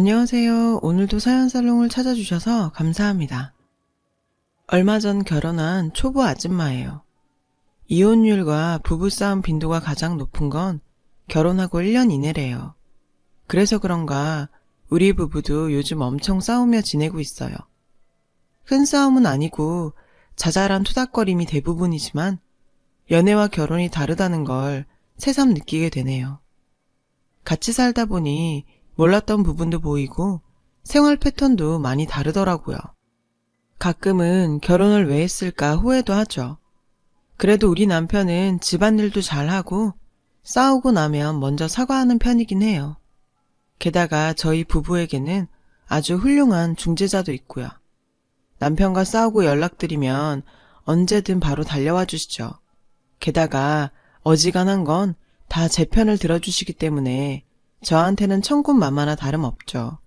안녕하세요. 오늘도 사연살롱을 찾아주셔서 감사합니다. 얼마 전 결혼한 초보 아줌마예요. 이혼율과 부부싸움 빈도가 가장 높은 건 결혼하고 1년 이내래요. 그래서 그런가 우리 부부도 요즘 엄청 싸우며 지내고 있어요. 큰 싸움은 아니고 자잘한 토닥거림이 대부분이지만 연애와 결혼이 다르다는 걸 새삼 느끼게 되네요. 같이 살다 보니 몰랐던 부분도 보이고 생활 패턴도 많이 다르더라고요. 가끔은 결혼을 왜 했을까 후회도 하죠. 그래도 우리 남편은 집안일도 잘하고 싸우고 나면 먼저 사과하는 편이긴 해요. 게다가 저희 부부에게는 아주 훌륭한 중재자도 있고요. 남편과 싸우고 연락드리면 언제든 바로 달려와 주시죠. 게다가 어지간한 건 다 제 편을 들어주시기 때문에 저한테는 천군만마나 다름없죠.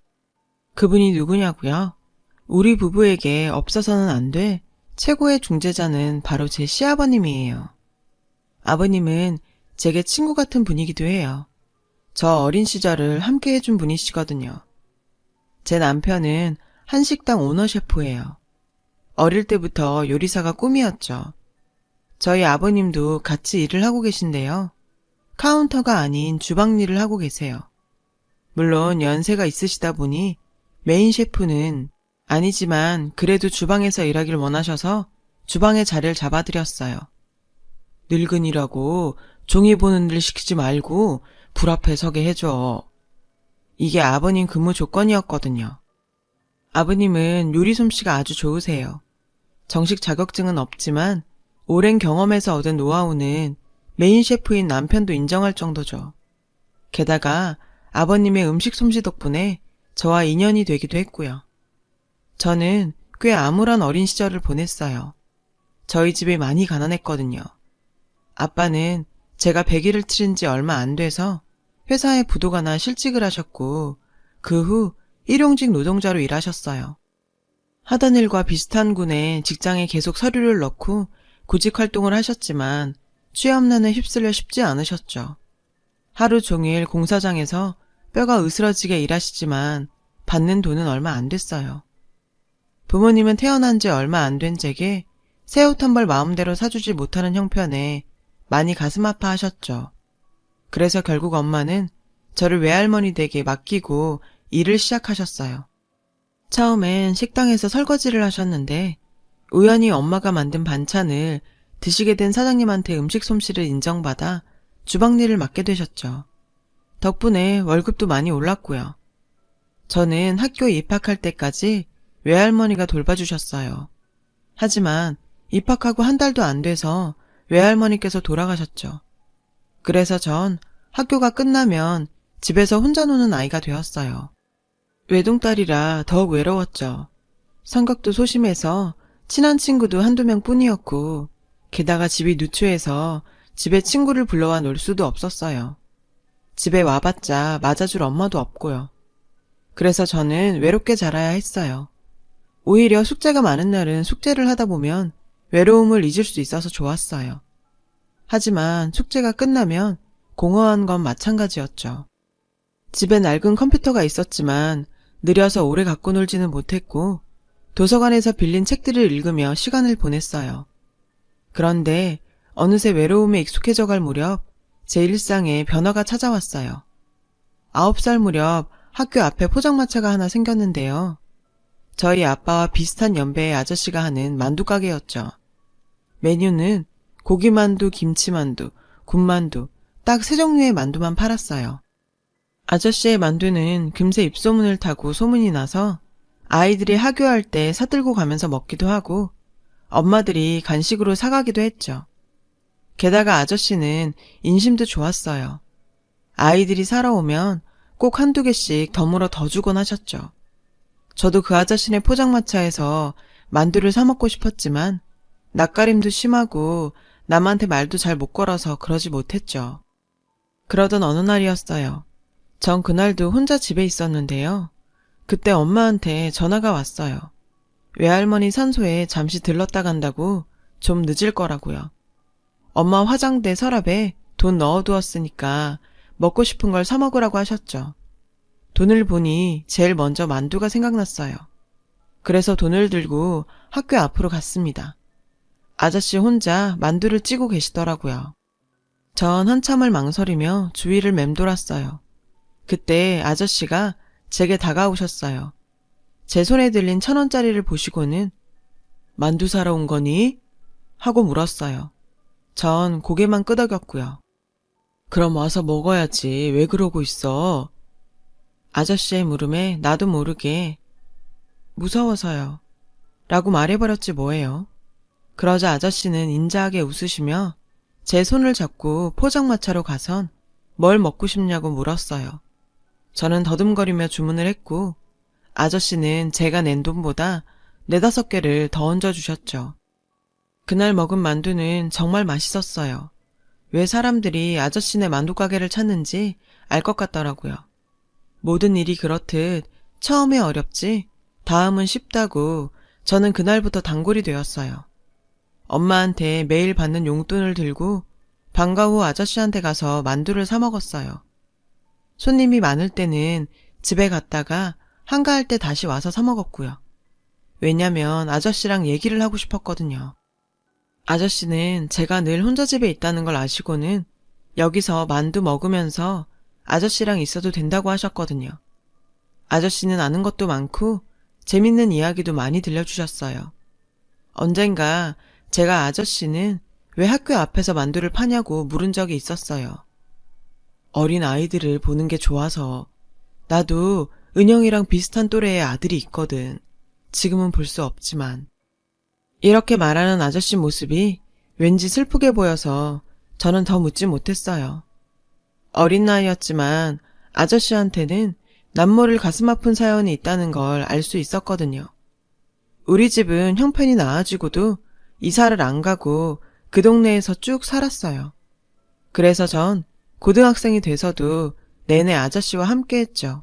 그분이 누구냐고요? 우리 부부에게 없어서는 안 돼 최고의 중재자는 바로 제 시아버님이에요. 아버님은 제게 친구 같은 분이기도 해요. 저 어린 시절을 함께 해준 분이시거든요. 제 남편은 한식당 오너 셰프예요. 어릴 때부터 요리사가 꿈이었죠. 저희 아버님도 같이 일을 하고 계신데요. 카운터가 아닌 주방 일을 하고 계세요. 물론 연세가 있으시다 보니 메인 셰프는 아니지만 그래도 주방에서 일하길 원하셔서 주방의 자리를 잡아드렸어요. 늙은이라고 종이 보는 일 시키지 말고 불 앞에 서게 해줘. 이게 아버님 근무 조건이었거든요. 아버님은 요리 솜씨가 아주 좋으세요. 정식 자격증은 없지만 오랜 경험에서 얻은 노하우는 메인 셰프인 남편도 인정할 정도죠. 게다가 아버님의 음식 솜씨 덕분에 저와 인연이 되기도 했고요. 저는 꽤 암울한 어린 시절을 보냈어요. 저희 집이 많이 가난했거든요. 아빠는 제가 100일을 치른 지 얼마 안 돼서 회사에 부도가 나 실직을 하셨고 그 후 일용직 노동자로 일하셨어요. 하던 일과 비슷한 군에 직장에 계속 서류를 넣고 구직 활동을 하셨지만 취업난에 휩쓸려 쉽지 않으셨죠. 하루 종일 공사장에서 뼈가 으스러지게 일하시지만 받는 돈은 얼마 안 됐어요. 부모님은 태어난 지 얼마 안 된 제게 새 옷 한 벌 마음대로 사주지 못하는 형편에 많이 가슴 아파하셨죠. 그래서 결국 엄마는 저를 외할머니 댁에 맡기고 일을 시작하셨어요. 처음엔 식당에서 설거지를 하셨는데 우연히 엄마가 만든 반찬을 드시게 된 사장님한테 음식 솜씨를 인정받아 주방 일을 맡게 되셨죠. 덕분에 월급도 많이 올랐고요. 저는 학교에 입학할 때까지 외할머니가 돌봐주셨어요. 하지만 입학하고 한 달도 안 돼서 외할머니께서 돌아가셨죠. 그래서 전 학교가 끝나면 집에서 혼자 노는 아이가 되었어요. 외동딸이라 더욱 외로웠죠. 성격도 소심해서 친한 친구도 한두 명뿐이었고 게다가 집이 누추해서 집에 친구를 불러와 놀 수도 없었어요. 집에 와봤자 맞아줄 엄마도 없고요. 그래서 저는 외롭게 자라야 했어요. 오히려 숙제가 많은 날은 숙제를 하다 보면 외로움을 잊을 수 있어서 좋았어요. 하지만 숙제가 끝나면 공허한 건 마찬가지였죠. 집에 낡은 컴퓨터가 있었지만 느려서 오래 갖고 놀지는 못했고 도서관에서 빌린 책들을 읽으며 시간을 보냈어요. 그런데 어느새 외로움에 익숙해져 갈 무렵 제 일상에 변화가 찾아왔어요. 9살 무렵 학교 앞에 포장마차가 하나 생겼는데요. 저희 아빠와 비슷한 연배의 아저씨가 하는 만두 가게였죠. 메뉴는 고기만두, 김치만두, 군만두 딱 3종류의 만두만 팔았어요. 아저씨의 만두는 금세 입소문을 타고 소문이 나서 아이들이 하교할 때 사들고 가면서 먹기도 하고 엄마들이 간식으로 사가기도 했죠. 게다가 아저씨는 인심도 좋았어요. 아이들이 사러 오면 꼭 한두 개씩 덤으로 더 주곤 하셨죠. 저도 그 아저씨네 포장마차에서 만두를 사 먹고 싶었지만 낯가림도 심하고 남한테 말도 잘 못 걸어서 그러지 못했죠. 그러던 어느 날이었어요. 전 그날도 혼자 집에 있었는데요. 그때 엄마한테 전화가 왔어요. 외할머니 산소에 잠시 들렀다 간다고 좀 늦을 거라고요. 엄마 화장대 서랍에 돈 넣어두었으니까 먹고 싶은 걸 사 먹으라고 하셨죠. 돈을 보니 제일 먼저 만두가 생각났어요. 그래서 돈을 들고 학교 앞으로 갔습니다. 아저씨 혼자 만두를 찌고 계시더라고요. 전 한참을 망설이며 주위를 맴돌았어요. 그때 아저씨가 제게 다가오셨어요. 제 손에 들린 1,000원짜리를 보시고는 만두 사러 온 거니? 하고 물었어요. 전 고개만 끄덕였고요. 그럼 와서 먹어야지. 왜 그러고 있어? 아저씨의 물음에 나도 모르게 무서워서요. 라고 말해버렸지 뭐예요. 그러자 아저씨는 인자하게 웃으시며 제 손을 잡고 포장마차로 가선 뭘 먹고 싶냐고 물었어요. 저는 더듬거리며 주문을 했고 아저씨는 제가 낸 돈보다 4-5개를 더 얹어주셨죠. 그날 먹은 만두는 정말 맛있었어요. 왜 사람들이 아저씨네 만두 가게를 찾는지 알 것 같더라고요. 모든 일이 그렇듯 처음에 어렵지 다음은 쉽다고 저는 그날부터 단골이 되었어요. 엄마한테 매일 받는 용돈을 들고 방과 후 아저씨한테 가서 만두를 사 먹었어요. 손님이 많을 때는 집에 갔다가 한가할 때 다시 와서 사 먹었고요. 왜냐면 아저씨랑 얘기를 하고 싶었거든요. 아저씨는 제가 늘 혼자 집에 있다는 걸 아시고는 여기서 만두 먹으면서 아저씨랑 있어도 된다고 하셨거든요. 아저씨는 아는 것도 많고 재밌는 이야기도 많이 들려주셨어요. 언젠가 제가 아저씨는 왜 학교 앞에서 만두를 파냐고 물은 적이 있었어요. 어린 아이들을 보는 게 좋아서. 나도 은영이랑 비슷한 또래의 아들이 있거든. 지금은 볼 수 없지만. 이렇게 말하는 아저씨 모습이 왠지 슬프게 보여서 저는 더 묻지 못했어요. 어린 나이였지만 아저씨한테는 남모를 가슴 아픈 사연이 있다는 걸 알 수 있었거든요. 우리 집은 형편이 나아지고도 이사를 안 가고 그 동네에서 쭉 살았어요. 그래서 전 고등학생이 돼서도 내내 아저씨와 함께 했죠.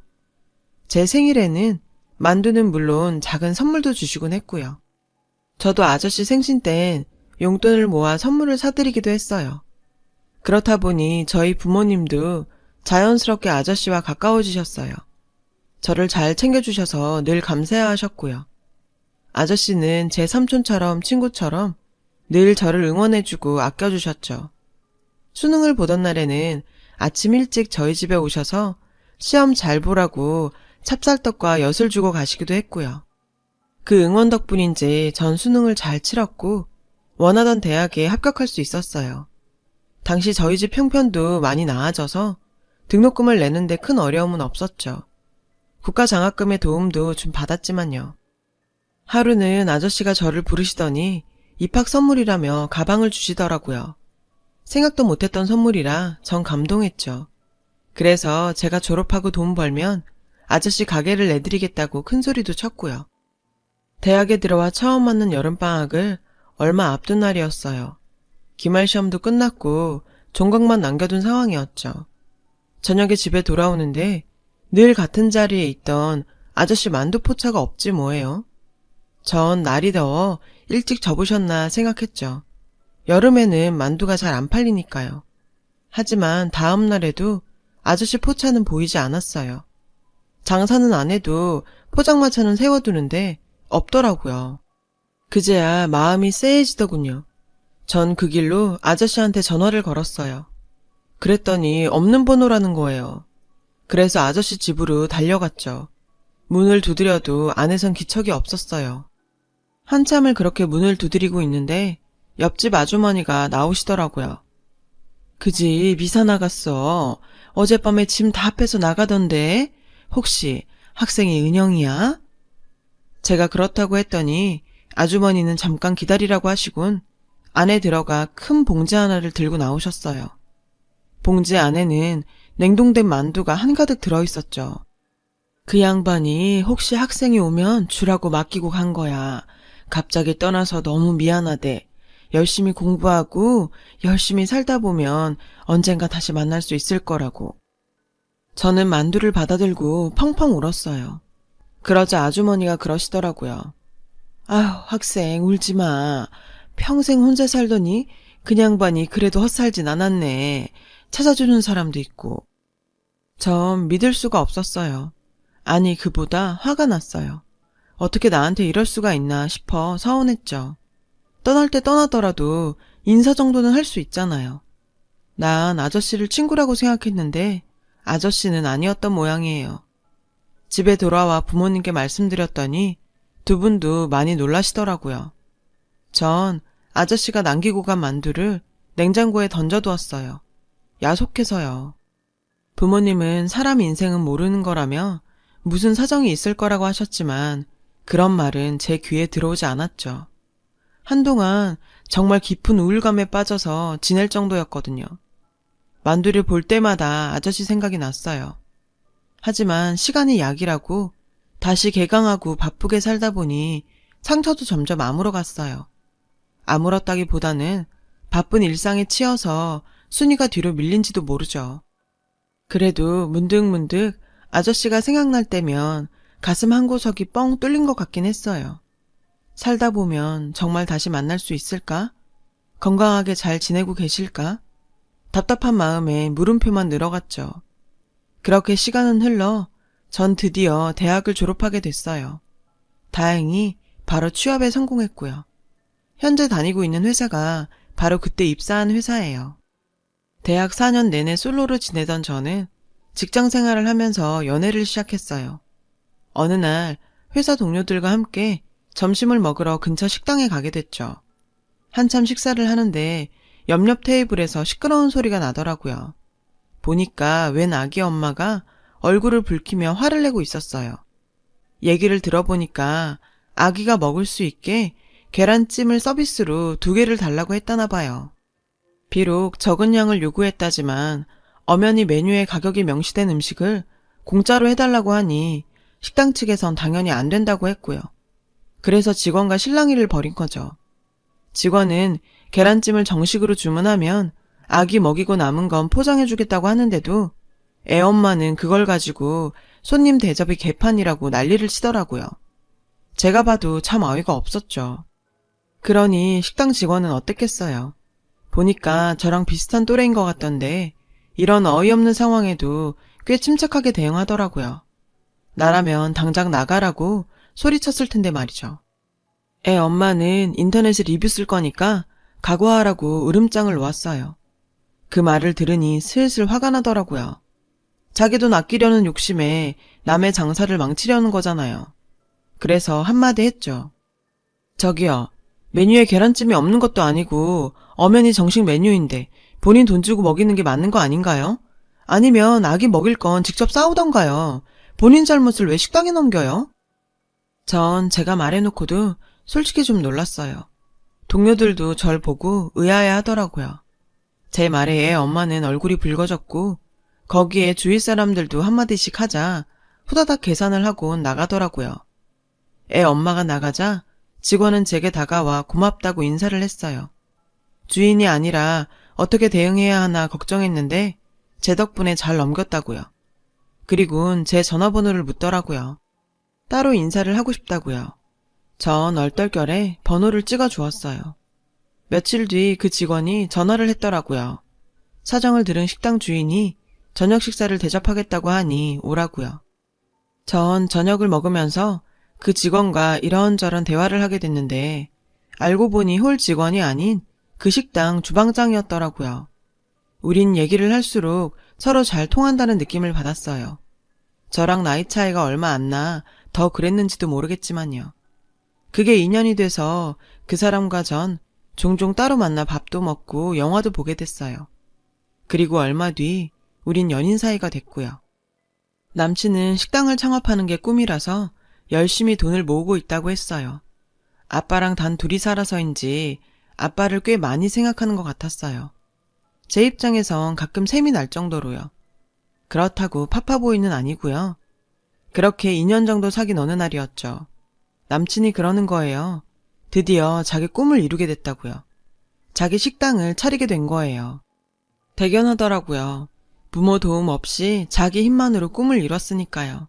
제 생일에는 만두는 물론 작은 선물도 주시곤 했고요. 저도 아저씨 생신 땐 용돈을 모아 선물을 사드리기도 했어요. 그렇다 보니 저희 부모님도 자연스럽게 아저씨와 가까워지셨어요. 저를 잘 챙겨주셔서 늘 감사해하셨고요. 아저씨는 제 삼촌처럼 친구처럼 늘 저를 응원해주고 아껴주셨죠. 수능을 보던 날에는 아침 일찍 저희 집에 오셔서 시험 잘 보라고 찹쌀떡과 엿을 주고 가시기도 했고요. 그 응원 덕분인지 전 수능을 잘 치렀고 원하던 대학에 합격할 수 있었어요. 당시 저희 집 형편도 많이 나아져서 등록금을 내는데 큰 어려움은 없었죠. 국가장학금의 도움도 좀 받았지만요. 하루는 아저씨가 저를 부르시더니 입학 선물이라며 가방을 주시더라고요. 생각도 못했던 선물이라 전 감동했죠. 그래서 제가 졸업하고 돈 벌면 아저씨 가게를 내드리겠다고 큰 소리도 쳤고요. 대학에 들어와 처음 맞는 여름방학을 얼마 앞둔 날이었어요. 기말 시험도 끝났고 종강만 남겨둔 상황이었죠. 저녁에 집에 돌아오는데 늘 같은 자리에 있던 아저씨 만두 포차가 없지 뭐예요. 전 날이 더워 일찍 접으셨나 생각했죠. 여름에는 만두가 잘 안 팔리니까요. 하지만 다음 날에도 아저씨 포차는 보이지 않았어요. 장사는 안 해도 포장마차는 세워두는데 없더라고요. 그제야 마음이 쎄해지더군요. 전 그 길로 아저씨한테 전화를 걸었어요. 그랬더니 없는 번호라는 거예요. 그래서 아저씨 집으로 달려갔죠. 문을 두드려도 안에선 기척이 없었어요. 한참을 그렇게 문을 두드리고 있는데 옆집 아주머니가 나오시더라고요. 그 집 이사 나갔어. 어젯밤에 짐 다 빼서 나가던데 혹시 학생이 은영이야? 제가 그렇다고 했더니 아주머니는 잠깐 기다리라고 하시곤 안에 들어가 큰 봉지 하나를 들고 나오셨어요. 봉지 안에는 냉동된 만두가 한가득 들어있었죠. 그 양반이 혹시 학생이 오면 주라고 맡기고 간 거야. 갑자기 떠나서 너무 미안하대. 열심히 공부하고 열심히 살다 보면 언젠가 다시 만날 수 있을 거라고. 저는 만두를 받아들고 펑펑 울었어요. 그러자 아주머니가 그러시더라고요. 아휴, 학생 울지 마. 평생 혼자 살더니 그 양반이 그래도 헛살진 않았네. 찾아주는 사람도 있고. 전 믿을 수가 없었어요. 아니, 그보다 화가 났어요. 어떻게 나한테 이럴 수가 있나 싶어 서운했죠. 떠날 때 떠나더라도 인사 정도는 할 수 있잖아요. 난 아저씨를 친구라고 생각했는데 아저씨는 아니었던 모양이에요. 집에 돌아와 부모님께 말씀드렸더니 두 분도 많이 놀라시더라고요. 전 아저씨가 남기고 간 만두를 냉장고에 던져두었어요. 야속해서요. 부모님은 사람 인생은 모르는 거라며 무슨 사정이 있을 거라고 하셨지만 그런 말은 제 귀에 들어오지 않았죠. 한동안 정말 깊은 우울감에 빠져서 지낼 정도였거든요. 만두를 볼 때마다 아저씨 생각이 났어요. 하지만 시간이 약이라고 다시 개강하고 바쁘게 살다 보니 상처도 점점 아물어갔어요. 아물었다기보다는 바쁜 일상에 치여서 순위가 뒤로 밀린지도 모르죠. 그래도 문득문득 아저씨가 생각날 때면 가슴 한 구석이 뻥 뚫린 것 같긴 했어요. 살다 보면 정말 다시 만날 수 있을까? 건강하게 잘 지내고 계실까? 답답한 마음에 물음표만 늘어갔죠. 그렇게 시간은 흘러 전 드디어 대학을 졸업하게 됐어요. 다행히 바로 취업에 성공했고요. 현재 다니고 있는 회사가 바로 그때 입사한 회사예요. 대학 4년 내내 솔로로 지내던 저는 직장 생활을 하면서 연애를 시작했어요. 어느 날 회사 동료들과 함께 점심을 먹으러 근처 식당에 가게 됐죠. 한참 식사를 하는데 옆옆 테이블에서 시끄러운 소리가 나더라고요. 보니까 웬 아기 엄마가 얼굴을 붉히며 화를 내고 있었어요. 얘기를 들어보니까 아기가 먹을 수 있게 계란찜을 서비스로 2개를 달라고 했다나 봐요. 비록 적은 양을 요구했다지만 엄연히 메뉴에 가격이 명시된 음식을 공짜로 해달라고 하니 식당 측에선 당연히 안 된다고 했고요. 그래서 직원과 실랑이를 벌인 거죠. 직원은 계란찜을 정식으로 주문하면 아기 먹이고 남은 건 포장해주겠다고 하는데도 애엄마는 그걸 가지고 손님 대접이 개판이라고 난리를 치더라고요. 제가 봐도 참 어이가 없었죠. 그러니 식당 직원은 어땠겠어요. 보니까 저랑 비슷한 또래인 것 같던데 이런 어이없는 상황에도 꽤 침착하게 대응하더라고요. 나라면 당장 나가라고 소리쳤을 텐데 말이죠. 애 엄마는 인터넷에 리뷰 쓸 거니까 각오하라고 으름장을 놓았어요. 그 말을 들으니 슬슬 화가 나더라고요. 자기 돈 아끼려는 욕심에 남의 장사를 망치려는 거잖아요. 그래서 한마디 했죠. 저기요, 메뉴에 계란찜이 없는 것도 아니고 엄연히 정식 메뉴인데 본인 돈 주고 먹이는 게 맞는 거 아닌가요? 아니면 아기 먹일 건 직접 싸우던가요. 본인 잘못을 왜 식당에 넘겨요? 전 제가 말해놓고도 솔직히 좀 놀랐어요. 동료들도 절 보고 의아해 하더라고요. 제 말에 애 엄마는 얼굴이 붉어졌고 거기에 주위 사람들도 한마디씩 하자 후다닥 계산을 하고 나가더라고요. 애 엄마가 나가자 직원은 제게 다가와 고맙다고 인사를 했어요. 주인이 아니라 어떻게 대응해야 하나 걱정했는데 제 덕분에 잘 넘겼다고요. 그리고는 제 전화번호를 묻더라고요. 따로 인사를 하고 싶다고요. 전 얼떨결에 번호를 찍어 주었어요. 며칠 뒤 그 직원이 전화를 했더라고요. 사정을 들은 식당 주인이 저녁 식사를 대접하겠다고 하니 오라고요. 전 저녁을 먹으면서 그 직원과 이런저런 대화를 하게 됐는데 알고 보니 홀 직원이 아닌 그 식당 주방장이었더라고요. 우린 얘기를 할수록 서로 잘 통한다는 느낌을 받았어요. 저랑 나이 차이가 얼마 안 나 더 그랬는지도 모르겠지만요. 그게 인연이 돼서 그 사람과 전 종종 따로 만나 밥도 먹고 영화도 보게 됐어요. 그리고 얼마 뒤 우린 연인 사이가 됐고요. 남친은 식당을 창업하는 게 꿈이라서 열심히 돈을 모으고 있다고 했어요. 아빠랑 단 둘이 살아서인지 아빠를 꽤 많이 생각하는 것 같았어요. 제 입장에선 가끔 샘이 날 정도로요. 그렇다고 파파보이는 아니고요. 그렇게 2년 정도 사귄 어느 날이었죠. 남친이 그러는 거예요. 드디어 자기 꿈을 이루게 됐다고요. 자기 식당을 차리게 된 거예요. 대견하더라고요. 부모 도움 없이 자기 힘만으로 꿈을 이뤘으니까요.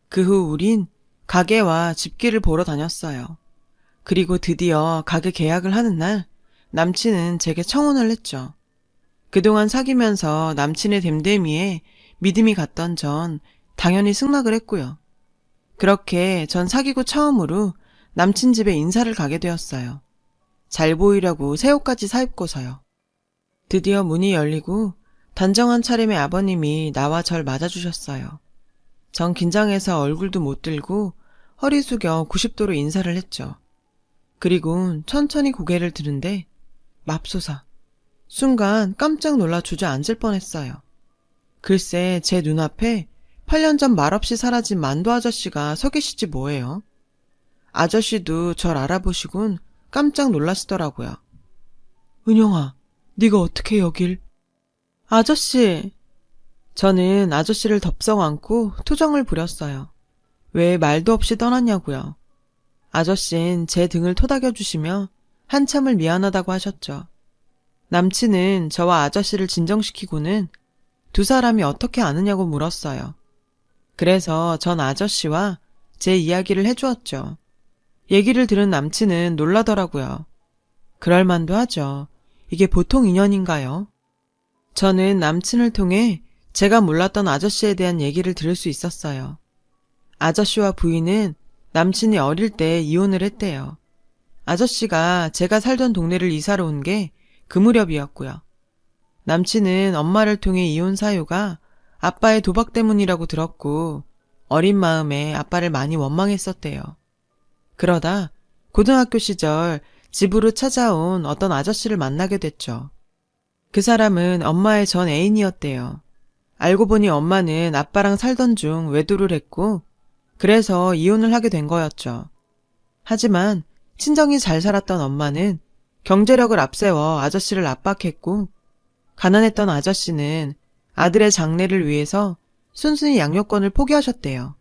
그 후 우린 가게와 집기를 보러 다녔어요. 그리고 드디어 가게 계약을 하는 날 남친은 제게 청혼을 했죠. 그동안 사귀면서 남친의 됨됨이에 믿음이 갔던 전 당연히 승낙을 했고요. 그렇게 전 사귀고 처음으로 남친 집에 인사를 가게 되었어요. 잘 보이려고 새 옷까지 사입고서요. 드디어 문이 열리고 단정한 차림의 아버님이 나와 절 맞아주셨어요. 전 긴장해서 얼굴도 못 들고 허리 숙여 90도로 인사를 했죠. 그리고 천천히 고개를 드는데 맙소사. 순간 깜짝 놀라 주저앉을 뻔했어요. 글쎄 제 눈앞에 8년 전 말없이 사라진 만두 아저씨가 서 계시지 뭐예요. 아저씨도 절 알아보시곤 깜짝 놀라시더라고요. 은영아, 네가 어떻게 여길? 아저씨! 저는 아저씨를 덥석 안고 투정을 부렸어요. 왜 말도 없이 떠났냐고요. 아저씨는 제 등을 토닥여주시며 한참을 미안하다고 하셨죠. 남친은 저와 아저씨를 진정시키고는 두 사람이 어떻게 아느냐고 물었어요. 그래서 전 아저씨와 제 이야기를 해주었죠. 얘기를 들은 남친은 놀라더라고요. 그럴만도 하죠. 이게 보통 인연인가요? 저는 남친을 통해 제가 몰랐던 아저씨에 대한 얘기를 들을 수 있었어요. 아저씨와 부인은 남친이 어릴 때 이혼을 했대요. 아저씨가 제가 살던 동네를 이사를 온 게 그 무렵이었고요. 남친은 엄마를 통해 이혼 사유가 아빠의 도박 때문이라고 들었고 어린 마음에 아빠를 많이 원망했었대요. 그러다 고등학교 시절 집으로 찾아온 어떤 아저씨를 만나게 됐죠. 그 사람은 엄마의 전 애인이었대요. 알고 보니 엄마는 아빠랑 살던 중 외도를 했고 그래서 이혼을 하게 된 거였죠. 하지만 친정이 잘 살았던 엄마는 경제력을 앞세워 아저씨를 압박했고 가난했던 아저씨는 아들의 장래를 위해서 순순히 양육권을 포기하셨대요.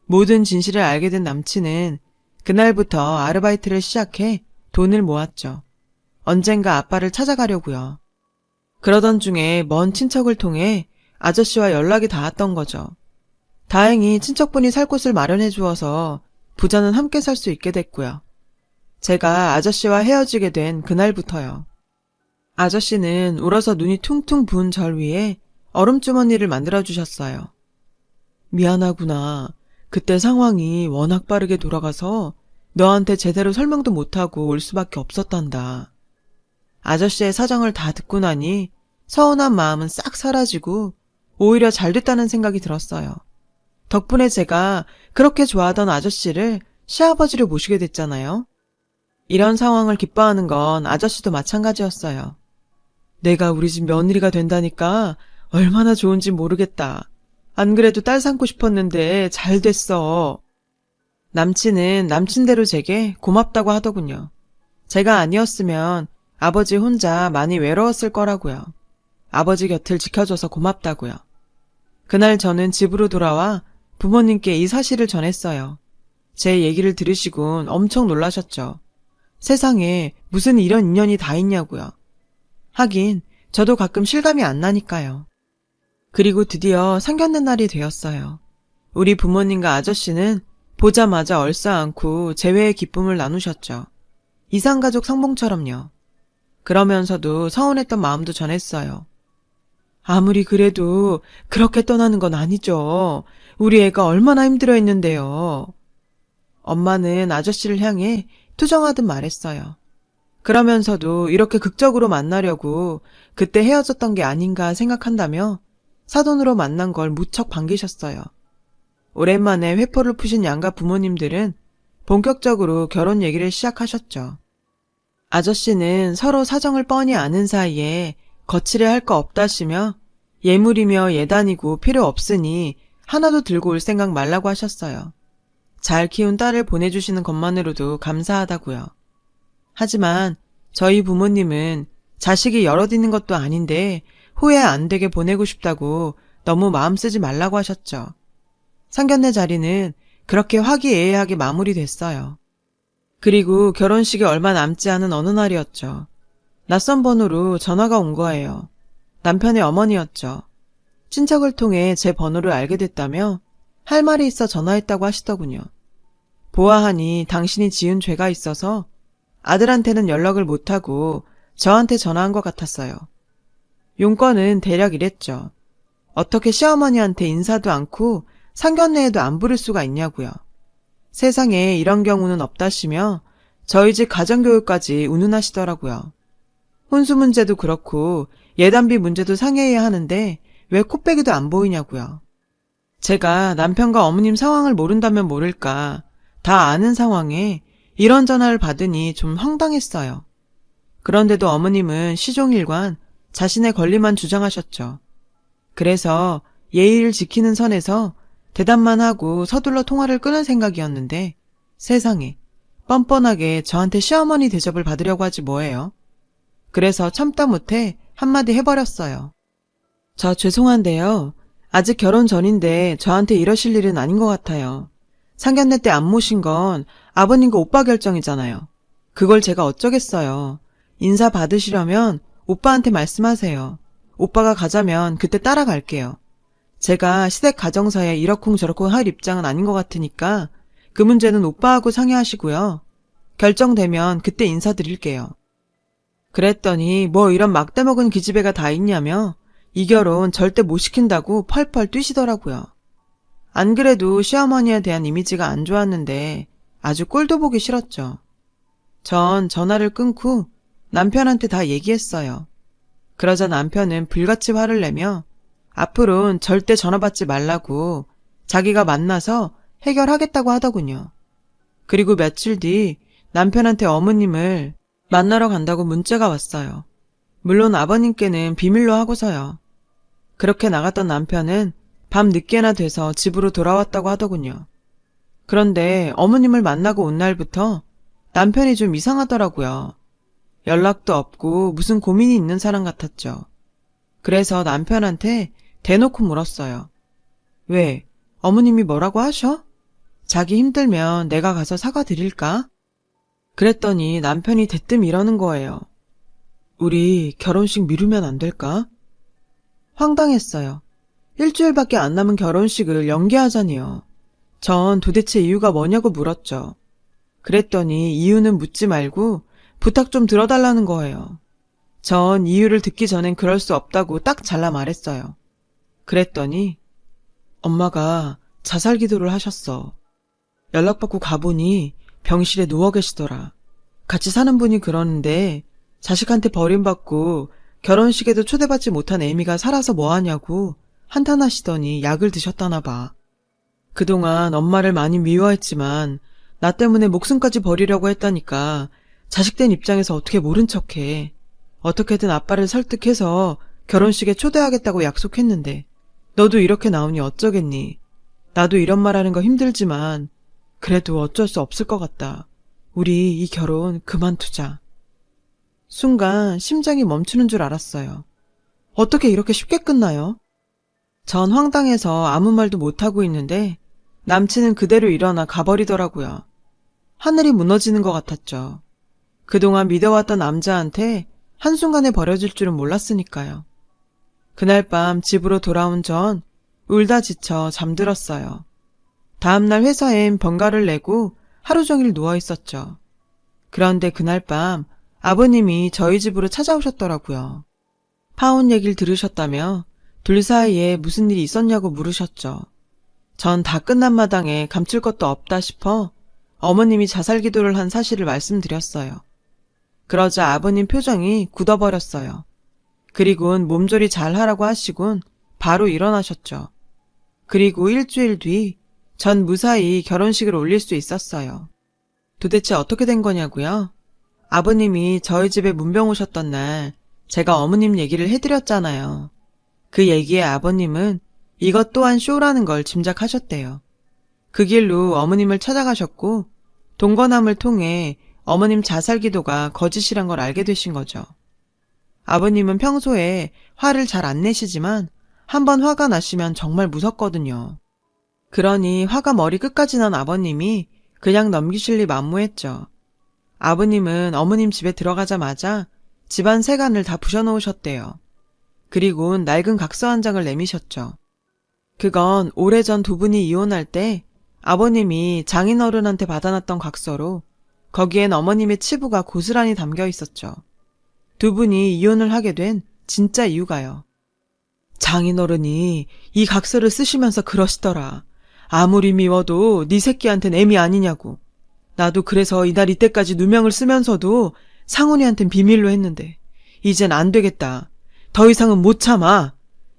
모든 진실을 알게 된 남친은 그날부터 아르바이트를 시작해 돈을 모았죠. 언젠가 아빠를 찾아가려고요. 그러던 중에 먼 친척을 통해 아저씨와 연락이 닿았던 거죠. 다행히 친척분이 살 곳을 마련해 주어서 부자는 함께 살 수 있게 됐고요. 제가 아저씨와 헤어지게 된 그날부터요. 아저씨는 울어서 눈이 퉁퉁 부은 절 위에 얼음주머니를 만들어주셨어요. 미안하구나. 그때 상황이 워낙 빠르게 돌아가서 너한테 제대로 설명도 못하고 올 수밖에 없었단다. 아저씨의 사정을 다 듣고 나니 서운한 마음은 싹 사라지고 오히려 잘 됐다는 생각이 들었어요. 덕분에 제가 그렇게 좋아하던 아저씨를 시아버지로 모시게 됐잖아요. 이런 상황을 기뻐하는 건 아저씨도 마찬가지였어요. 내가 우리 집 며느리가 된다니까 얼마나 좋은지 모르겠다. 안 그래도 딸 삼고 싶었는데 잘 됐어. 남친은 남친대로 제게 고맙다고 하더군요. 제가 아니었으면 아버지 혼자 많이 외로웠을 거라고요. 아버지 곁을 지켜줘서 고맙다고요. 그날 저는 집으로 돌아와 부모님께 이 사실을 전했어요. 제 얘기를 들으시곤 엄청 놀라셨죠. 세상에 무슨 이런 인연이 다 있냐고요. 하긴 저도 가끔 실감이 안 나니까요. 그리고 드디어 상견례 날이 되었어요. 우리 부모님과 아저씨는 보자마자 얼싸안고 재회의 기쁨을 나누셨죠. 이상가족 상봉처럼요. 그러면서도 서운했던 마음도 전했어요. 아무리 그래도 그렇게 떠나는 건 아니죠. 우리 애가 얼마나 힘들어했는데요. 엄마는 아저씨를 향해 투정하듯 말했어요. 그러면서도 이렇게 극적으로 만나려고 그때 헤어졌던 게 아닌가 생각한다며 사돈으로 만난 걸 무척 반기셨어요. 오랜만에 회포를 푸신 양가 부모님들은 본격적으로 결혼 얘기를 시작하셨죠. 아저씨는 서로 사정을 뻔히 아는 사이에 거칠해 할 거 없다시며 예물이며 예단이고 필요 없으니 하나도 들고 올 생각 말라고 하셨어요. 잘 키운 딸을 보내주시는 것만으로도 감사하다고요. 하지만 저희 부모님은 자식이 여럿 있는 것도 아닌데 후회 안 되게 보내고 싶다고 너무 마음 쓰지 말라고 하셨죠. 상견례 자리는 그렇게 화기애애하게 마무리됐어요. 그리고 결혼식이 얼마 남지 않은 어느 날이었죠. 낯선 번호로 전화가 온 거예요. 남편의 어머니였죠. 친척을 통해 제 번호를 알게 됐다며 할 말이 있어 전화했다고 하시더군요. 보아하니 당신이 지은 죄가 있어서 아들한테는 연락을 못하고 저한테 전화한 것 같았어요. 용건은 대략 이랬죠. 어떻게 시어머니한테 인사도 않고 상견례에도 안 부를 수가 있냐고요. 세상에 이런 경우는 없다시며 저희 집 가정교육까지 운운하시더라고요. 혼수 문제도 그렇고 예단비 문제도 상의해야 하는데 왜 코빼기도 안 보이냐고요. 제가 남편과 어머님 상황을 모른다면 모를까 다 아는 상황에 이런 전화를 받으니 좀 황당했어요. 그런데도 어머님은 시종일관 자신의 권리만 주장하셨죠. 그래서 예의를 지키는 선에서 대답만 하고 서둘러 통화를 끊을 생각이었는데 세상에 뻔뻔하게 저한테 시어머니 대접을 받으려고 하지 뭐예요. 그래서 참다 못해 한마디 해버렸어요. 저 죄송한데요. 아직 결혼 전인데 저한테 이러실 일은 아닌 것 같아요. 상견례 때 안 모신 건 아버님과 오빠 결정이잖아요. 그걸 제가 어쩌겠어요. 인사 받으시려면 오빠한테 말씀하세요. 오빠가 가자면 그때 따라갈게요. 제가 시댁 가정사에 이러쿵저러쿵 할 입장은 아닌 것 같으니까 그 문제는 오빠하고 상의하시고요. 결정되면 그때 인사드릴게요. 그랬더니 뭐 이런 막대먹은 기집애가 다 있냐며 이 결혼 절대 못 시킨다고 펄펄 뛰시더라고요. 안 그래도 시어머니에 대한 이미지가 안 좋았는데 아주 꼴도 보기 싫었죠. 전 전화를 끊고 남편한테 다 얘기했어요. 그러자 남편은 불같이 화를 내며 앞으로는 절대 전화 받지 말라고 자기가 만나서 해결하겠다고 하더군요. 그리고 며칠 뒤 남편한테 어머님을 만나러 간다고 문자가 왔어요. 물론 아버님께는 비밀로 하고서요. 그렇게 나갔던 남편은 밤 늦게나 돼서 집으로 돌아왔다고 하더군요. 그런데 어머님을 만나고 온 날부터 남편이 좀 이상하더라고요. 연락도 없고 무슨 고민이 있는 사람 같았죠. 그래서 남편한테 대놓고 물었어요. 왜? 어머님이 뭐라고 하셔? 자기 힘들면 내가 가서 사과드릴까? 그랬더니 남편이 대뜸 이러는 거예요. 우리 결혼식 미루면 안 될까? 황당했어요. 일주일밖에 안 남은 결혼식을 연기하자니요. 전 도대체 이유가 뭐냐고 물었죠. 그랬더니 이유는 묻지 말고 부탁 좀 들어달라는 거예요. 전 이유를 듣기 전엔 그럴 수 없다고 딱 잘라 말했어요. 그랬더니 엄마가 자살 기도를 하셨어. 연락받고 가보니 병실에 누워 계시더라. 같이 사는 분이 그러는데 자식한테 버림받고 결혼식에도 초대받지 못한 애미가 살아서 뭐하냐고 한탄하시더니 약을 드셨다나 봐. 그동안 엄마를 많이 미워했지만 나 때문에 목숨까지 버리려고 했다니까 자식된 입장에서 어떻게 모른 척해. 어떻게든 아빠를 설득해서 결혼식에 초대하겠다고 약속했는데 너도 이렇게 나오니 어쩌겠니. 나도 이런 말하는 거 힘들지만 그래도 어쩔 수 없을 것 같다. 우리 이 결혼 그만두자. 순간 심장이 멈추는 줄 알았어요. 어떻게 이렇게 쉽게 끝나요? 전 황당해서 아무 말도 못하고 있는데 남친은 그대로 일어나 가버리더라고요. 하늘이 무너지는 것 같았죠. 그동안 믿어왔던 남자한테 한순간에 버려질 줄은 몰랐으니까요. 그날 밤 집으로 돌아온 전 울다 지쳐 잠들었어요. 다음날 회사엔 병가를 내고 하루 종일 누워있었죠. 그런데 그날 밤 아버님이 저희 집으로 찾아오셨더라고요. 파혼 얘기를 들으셨다며 둘 사이에 무슨 일이 있었냐고 물으셨죠. 전 다 끝난 마당에 감출 것도 없다 싶어 어머님이 자살 기도를 한 사실을 말씀드렸어요. 그러자 아버님 표정이 굳어버렸어요. 그리곤 몸조리 잘 하라고 하시곤 바로 일어나셨죠. 그리고 일주일 뒤 전 무사히 결혼식을 올릴 수 있었어요. 도대체 어떻게 된 거냐고요? 아버님이 저희 집에 문병 오셨던 날 제가 어머님 얘기를 해드렸잖아요. 그 얘기에 아버님은 이것 또한 쇼라는 걸 짐작하셨대요. 그 길로 어머님을 찾아가셨고 동거남을 통해 어머님 자살 기도가 거짓이란 걸 알게 되신 거죠. 아버님은 평소에 화를 잘 안 내시지만 한번 화가 나시면 정말 무섭거든요. 그러니 화가 머리 끝까지 난 아버님이 그냥 넘기실 리 만무했죠. 아버님은 어머님 집에 들어가자마자 집안 세간을 다 부셔놓으셨대요. 그리곤 낡은 각서 한 장을 내미셨죠. 그건 오래전 두 분이 이혼할 때 아버님이 장인어른한테 받아놨던 각서로 거기엔 어머님의 치부가 고스란히 담겨 있었죠. 두 분이 이혼을 하게 된 진짜 이유가요. 장인어른이 이 각서를 쓰시면서 그러시더라. 아무리 미워도 네 새끼한텐 애미 아니냐고. 나도 그래서 이날 이때까지 누명을 쓰면서도 상훈이한텐 비밀로 했는데 이젠 안 되겠다. 더 이상은 못 참아.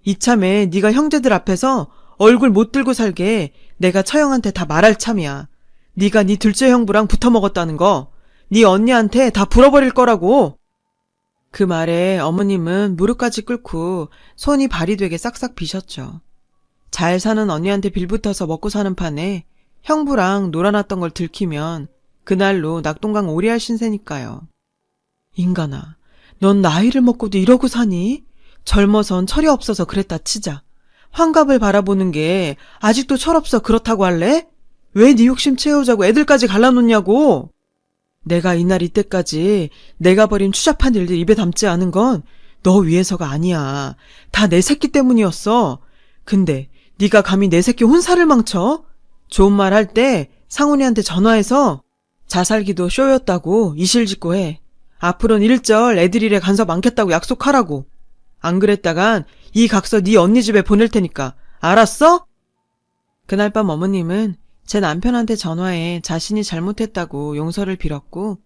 이참에 네가 형제들 앞에서 얼굴 못 들고 살게 내가 처형한테 다 말할 참이야. 네가 네 둘째 형부랑 붙어먹었다는 거, 네 언니한테 다 불어버릴 거라고. 그 말에 어머님은 무릎까지 꿇고 손이 발이 되게 싹싹 비셨죠. 잘 사는 언니한테 빌붙어서 먹고 사는 판에 형부랑 놀아놨던 걸 들키면 그날로 낙동강 오리알 신세니까요. 인간아, 넌 나이를 먹고도 이러고 사니? 젊어선 철이 없어서 그랬다 치자. 환갑을 바라보는 게 아직도 철없어 그렇다고 할래? 왜 네 욕심 채우자고 애들까지 갈라놓냐고. 내가 이날 이때까지 내가 벌인 추잡한 일들 입에 담지 않은 건 너 위해서가 아니야. 다 내 새끼 때문이었어. 근데 네가 감히 내 새끼 혼사를 망쳐? 좋은 말 할 때 상훈이한테 전화해서 자살기도 쇼였다고 이실직고 해. 앞으로는 일절 애들 일에 간섭 않겠다고 약속하라고. 안 그랬다간 이 각서 네 언니 집에 보낼 테니까 알았어? 그날 밤 어머님은 제 남편한테 전화해 자신이 잘못했다고 용서를 빌었고,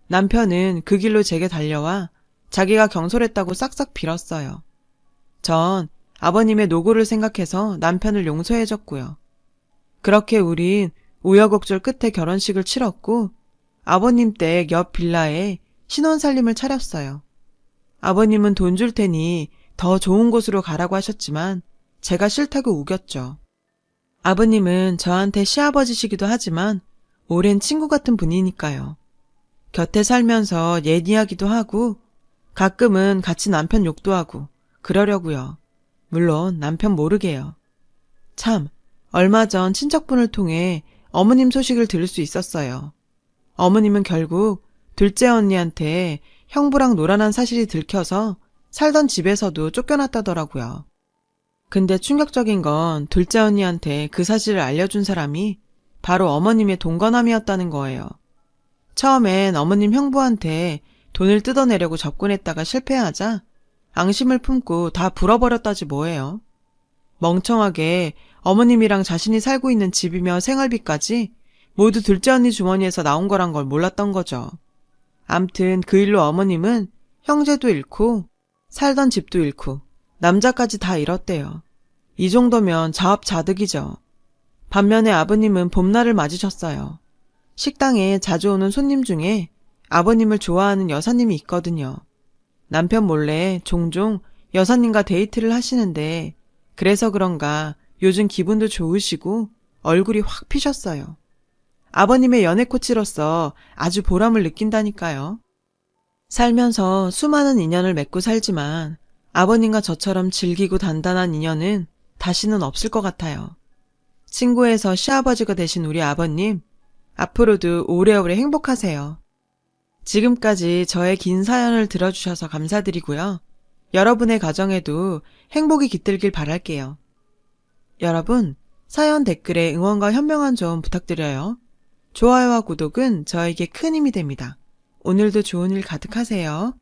남편은 그 길로 제게 달려와 자기가 경솔했다고 싹싹 빌었어요. 전 아버님의 노고를 생각해서 남편을 용서해줬고요. 그렇게 우린 우여곡절 끝에 결혼식을 치렀고 아버님 댁 옆 빌라에 신혼살림을 차렸어요. 아버님은 돈 줄 테니 더 좋은 곳으로 가라고 하셨지만 제가 싫다고 우겼죠. 아버님은 저한테 시아버지시기도 하지만 오랜 친구 같은 분이니까요. 곁에 살면서 옛 이야기도 하고 가끔은 같이 남편 욕도 하고 그러려고요. 물론 남편 모르게요. 참, 얼마 전 친척분을 통해 어머님 소식을 들을 수 있었어요. 어머님은 결국 둘째 언니한테 형부랑 놀아난 사실이 들켜서 살던 집에서도 쫓겨났다더라고요. 근데 충격적인 건 둘째 언니한테 그 사실을 알려준 사람이 바로 어머님의 동거남이었다는 거예요. 처음엔 어머님 형부한테 돈을 뜯어내려고 접근했다가 실패하자 앙심을 품고 다 불어버렸다지 뭐예요. 멍청하게 어머님이랑 자신이 살고 있는 집이며 생활비까지 모두 둘째 언니 주머니에서 나온 거란 걸 몰랐던 거죠. 암튼 그 일로 어머님은 형제도 잃고 살던 집도 잃고 남자까지 다 잃었대요. 이 정도면 자업자득이죠. 반면에 아버님은 봄날을 맞으셨어요. 식당에 자주 오는 손님 중에 아버님을 좋아하는 여사님이 있거든요. 남편 몰래 종종 여사님과 데이트를 하시는데 그래서 그런가 요즘 기분도 좋으시고 얼굴이 확 피셨어요. 아버님의 연애코치로서 아주 보람을 느낀다니까요. 살면서 수많은 인연을 맺고 살지만 아버님과 저처럼 질기고 단단한 인연은 다시는 없을 것 같아요. 친구에서 시아버지가 되신 우리 아버님, 앞으로도 오래오래 행복하세요. 지금까지 저의 긴 사연을 들어주셔서 감사드리고요. 여러분의 가정에도 행복이 깃들길 바랄게요. 여러분, 사연 댓글에 응원과 현명한 조언 부탁드려요. 좋아요와 구독은 저에게 큰 힘이 됩니다. 오늘도 좋은 일 가득하세요.